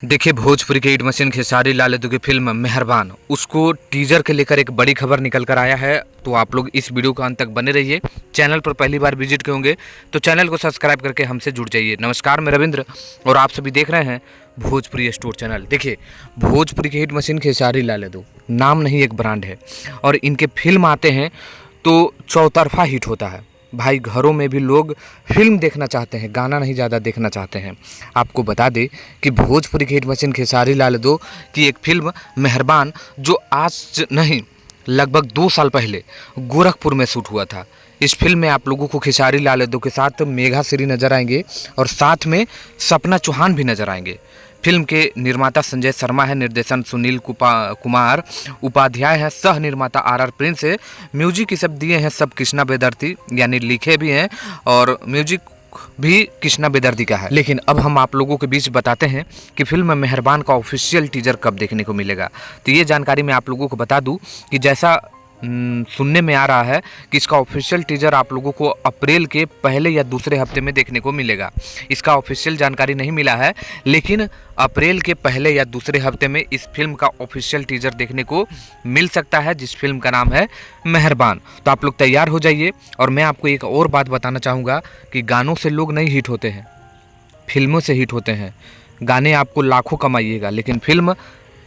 देखिए, भोजपुरी के hit machine Khesari Lal Yadav की फिल्म मेहरबान, उसको टीजर के लेकर एक बड़ी खबर निकल कर आया है। तो आप लोग इस वीडियो को अंत तक बने रहिए। चैनल पर पहली बार विजिट किए होंगे तो चैनल को सब्सक्राइब करके हमसे जुड़ जाइए। नमस्कार, मैं रविंद्र और आप सभी देख रहे हैं भोजपुरी स्टोर चैनल। देखिए, भोजपुरी के हिट मशीन खेसारी लाल यादव नाम नहीं, एक ब्रांड है और इनके फिल्म आते हैं तो चौतरफा हिट होता है। भाई, घरों में भी लोग फिल्म देखना चाहते हैं, गाना नहीं ज़्यादा देखना चाहते हैं। आपको बता दें कि भोजपुरी के हिट मशीन खेसारी लाल यादव की एक फिल्म मेहरबान, जो आज नहीं लगभग 2 साल पहले गोरखपुर में शूट हुआ था। इस फिल्म में आप लोगों को खेसारी लाल यादव के साथ मेघा श्री नजर आएंगे और साथ में सपना चौहान भी नजर आएंगे। फिल्म के निर्माता संजय शर्मा है, निर्देशन सुनील कुमार उपाध्याय है, सह निर्माता आर प्रिंस है, म्यूजिक ये सब दिए हैं सब कृष्णा बेदर्ती, यानी लिखे भी हैं और म्यूजिक भी कृष्णा बेदर्ती का है। लेकिन अब हम आप लोगों के बीच बताते हैं कि फिल्म मेहरबान का ऑफिशियल टीजर कब देखने को मिलेगा। तो ये जानकारी मैं आप लोगों को बता दूं कि जैसा सुनने में आ रहा है कि इसका ऑफिशियल टीजर आप लोगों को अप्रैल के पहले या दूसरे हफ्ते में देखने को मिलेगा। इसका ऑफिशियल जानकारी नहीं मिला है, लेकिन अप्रैल के पहले या दूसरे हफ्ते में इस फिल्म का ऑफिशियल टीजर देखने को मिल सकता है, जिस फिल्म का नाम है मेहरबान। तो आप लोग तैयार हो जाइए। और मैं आपको एक और बात बताना चाहूँगा कि गानों से लोग नहीं हिट होते हैं, फिल्मों से हिट होते हैं। गाने आपको लाखों कमाइएगा, लेकिन फिल्म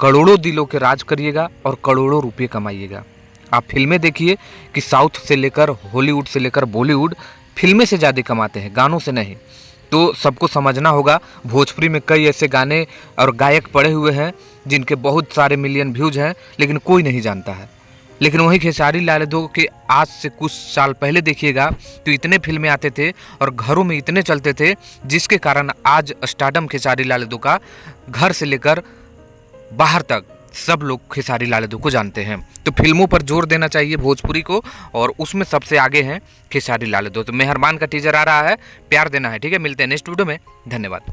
करोड़ों दिलों के राज करिएगा और करोड़ों रुपये कमाइएगा। आप फिल्में देखिए कि साउथ से लेकर हॉलीवुड से लेकर बॉलीवुड फिल्में से ज़्यादा कमाते हैं, गानों से नहीं। तो सबको समझना होगा, भोजपुरी में कई ऐसे गाने और गायक पड़े हुए हैं जिनके बहुत सारे मिलियन व्यूज हैं, लेकिन कोई नहीं जानता है। लेकिन वही खेसारी लाल यादव के आज से कुछ साल पहले देखिएगा तो इतने फिल्में आते थे और घरों में इतने चलते थे, जिसके कारण आज स्टारडम खेसारी लाल यादव का घर से लेकर बाहर तक सब लोग खेसारी लाल यादव को जानते हैं। तो फिल्मों पर जोर देना चाहिए भोजपुरी को, और उसमें सबसे आगे हैं खेसारी लाल यादव। तो मेहरबान का टीजर आ रहा है, प्यार देना है, ठीक है। मिलते हैं नेक्स्ट वीडियो में, धन्यवाद।